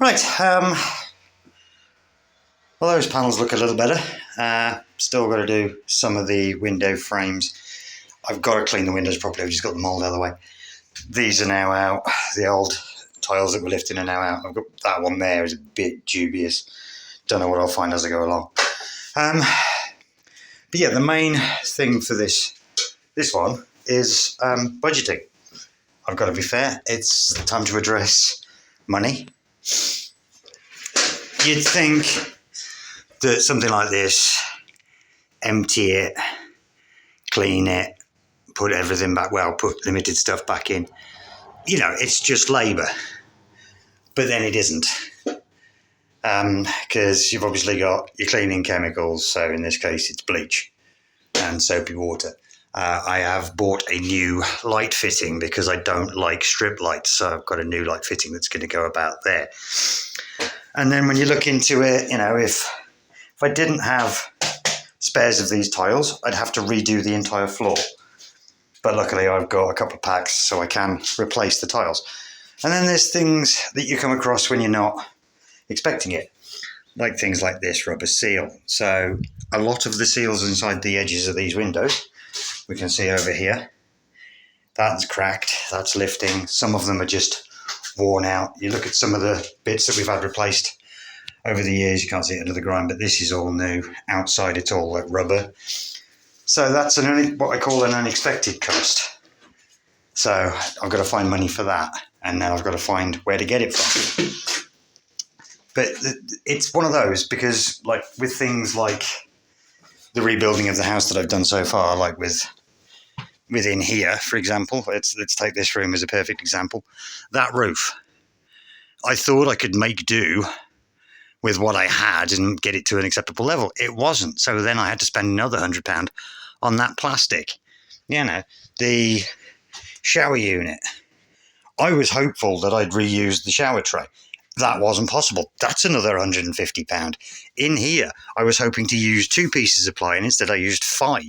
Right, well, those panels look a little better. Still got to do some of the window frames. I've got to clean the windows properly. I've just got the mould out of the way. These are now out. The old tiles that were lifting are now out. I've got that one there is a bit dubious. Don't know what I'll find as I go along. But yeah, the main thing for this one is budgeting. I've got to be fair. It's time to address money. You'd think that something like this, empty it, clean it, put everything back, well, put limited stuff back in. You know, it's just labour. But then it isn't. Because you've obviously got your cleaning chemicals, so in this case it's bleach and soapy water. I have bought a new light fitting because I don't like strip lights, so I've got a new light fitting that's going to go about there. And then when you look into it, you know, if I didn't have spares of these tiles, I'd have to redo the entire floor. But luckily I've got a couple of packs so I can replace the tiles. And then there's things that you come across when you're not expecting it, like things like this rubber seal. So a lot of the seals inside the edges of these windows, we can see over here, that's cracked, that's lifting. Some of them are just worn out. You look at some of the bits that we've had replaced over the years, you can't see it under the grind, but this is all new. Outside it's all like rubber. So that's what I call an unexpected cost. So I've got to find money for that, and then I've got to find where to get it from. But it's one of those, because like with things like the rebuilding of the house that I've done so far, like within here, for example, let's take this room as a perfect example. That roof, I thought I could make do with what I had and get it to an acceptable level. It wasn't. So then I had to spend another £100 on that plastic. You know, the shower unit. I was hopeful that I'd reuse the shower tray. That wasn't possible. That's another £150. In here, I was hoping to use 2 pieces of ply, and instead I used 5.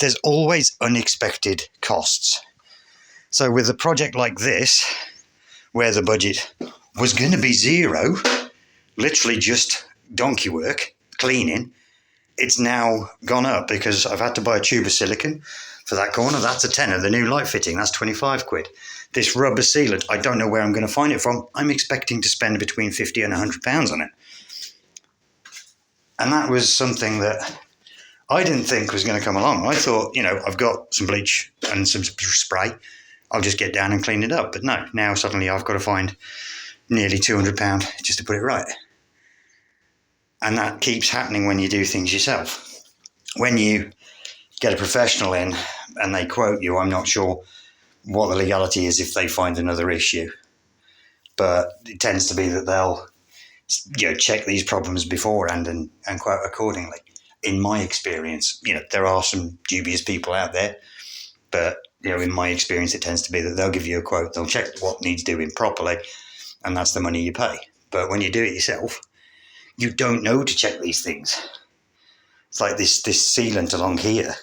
There's always unexpected costs. So with a project like this, where the budget was going to be zero, literally just donkey work, cleaning, it's now gone up because I've had to buy a tube of silicone for that corner. That's a tenner. The new light fitting, that's 25 quid. This rubber sealant, I don't know where I'm going to find it from. I'm expecting to spend between 50 and £100 on it. And that was something that I didn't think was going to come along. I thought, you know, I've got some bleach and some spray. I'll just get down and clean it up. But no, now suddenly I've got to find nearly £200 just to put it right. And that keeps happening when you do things yourself. When you get a professional in and they quote you, I'm not sure what the legality is if they find another issue. But it tends to be that they'll, you know, check these problems beforehand and quote accordingly. In my experience, you know, there are some dubious people out there, but, you know, in my experience, it tends to be that they'll give you a quote, they'll check what needs doing properly, and that's the money you pay. But when you do it yourself, you don't know to check these things. It's like this sealant along here.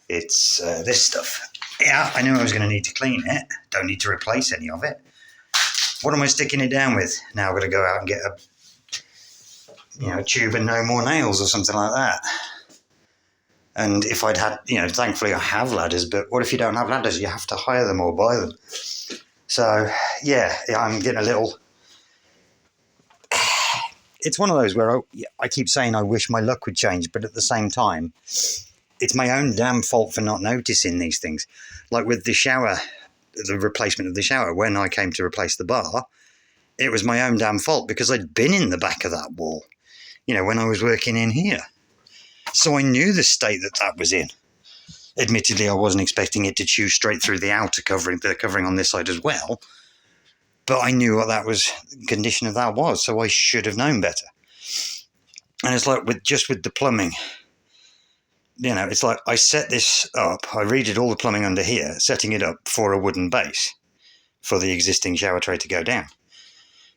It's this stuff. Yeah, I knew I was going to need to clean it. Don't need to replace any of it. What am I sticking it down with? Now I've got to go out and get a tube and no more nails or something like that. And if I'd had, you know, thankfully I have ladders, but what if you don't have ladders? You have to hire them or buy them. So, yeah, I'm getting a little... It's one of those where I keep saying I wish my luck would change, but at the same time, it's my own damn fault for not noticing these things. Like with the shower, the replacement of the shower, when I came to replace the bar, it was my own damn fault because I'd been in the back of that wall, you know, when I was working in here. So I knew the state that was in. Admittedly, I wasn't expecting it to chew straight through the outer covering, the covering on this side as well. But I knew what the condition of that was, so I should have known better. And it's like with the plumbing. You know, it's like I set this up, I redid all the plumbing under here, setting it up for a wooden base for the existing shower tray to go down.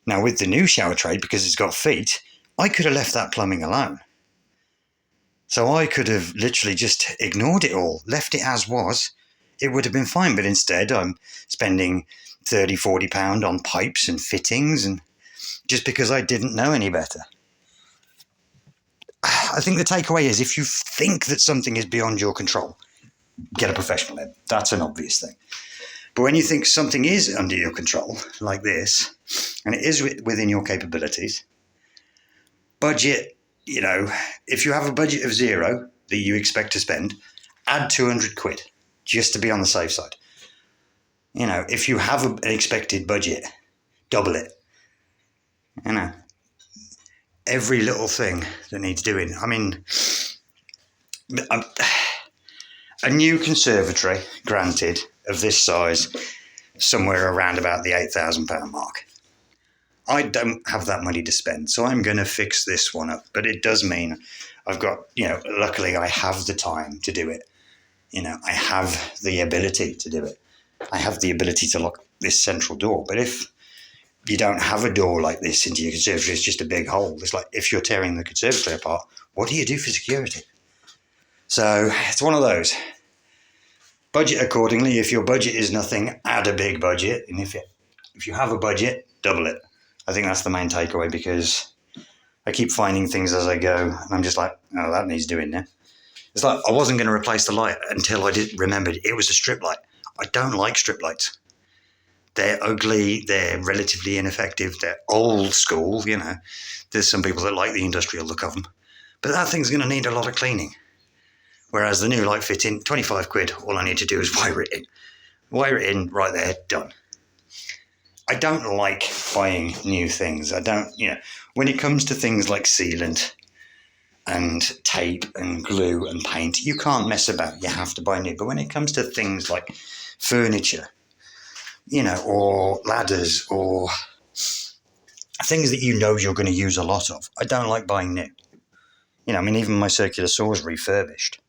Now with the new shower tray, because it's got feet, I could have left that plumbing alone. So I could have literally just ignored it all, left it as was. It would have been fine, but instead I'm spending £30, £40 on pipes and fittings, and just because I didn't know any better. I think the takeaway is if you think that something is beyond your control, get a professional in. That's an obvious thing. But when you think something is under your control, like this, and it is within your capabilities, budget, if you have a budget of zero that you expect to spend, add 200 quid just to be on the safe side. If you have an expected budget, double it. Every little thing that needs doing. I mean, a new conservatory, granted, of this size, somewhere around about the £8,000 mark. I don't have that money to spend, so I'm going to fix this one up. But it does mean I've got, luckily I have the time to do it. I have the ability to do it. I have the ability to lock this central door. But if you don't have a door like this into your conservatory, it's just a big hole. It's like if you're tearing the conservatory apart, what do you do for security? So it's one of those. Budget accordingly. If your budget is nothing, add a big budget. And if you have a budget, double it. I think that's the main takeaway, because I keep finding things as I go, and I'm just like, oh, that needs doing now. It's like I wasn't going to replace the light until I remembered it was a strip light. I don't like strip lights. They're ugly. They're relatively ineffective. They're old school. There's some people that like the industrial look of them, but that thing's going to need a lot of cleaning. Whereas the new light fitting, 25 quid, all I need to do is wire it in. Wire it in, right there, done. I don't like buying new things. I don't, when it comes to things like sealant and tape and glue and paint, you can't mess about. You have to buy new. But when it comes to things like furniture, or ladders or things that you're going to use a lot of, I don't like buying new. Even my circular saw is refurbished.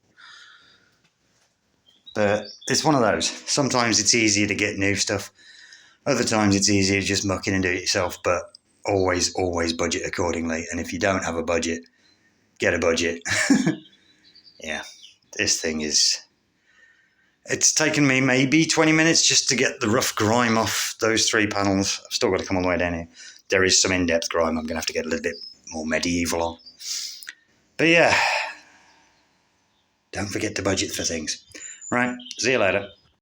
But it's one of those. Sometimes it's easier to get new stuff. Other times it's easier to just muck in and do it yourself. But always, always budget accordingly. And if you don't have a budget, get a budget. Yeah, this thing is... It's taken me maybe 20 minutes just to get the rough grime off those 3 panels. I've still got to come all the way down here. There is some in-depth grime I'm going to have to get a little bit more medieval on. But yeah, don't forget to budget for things. Right, see you later.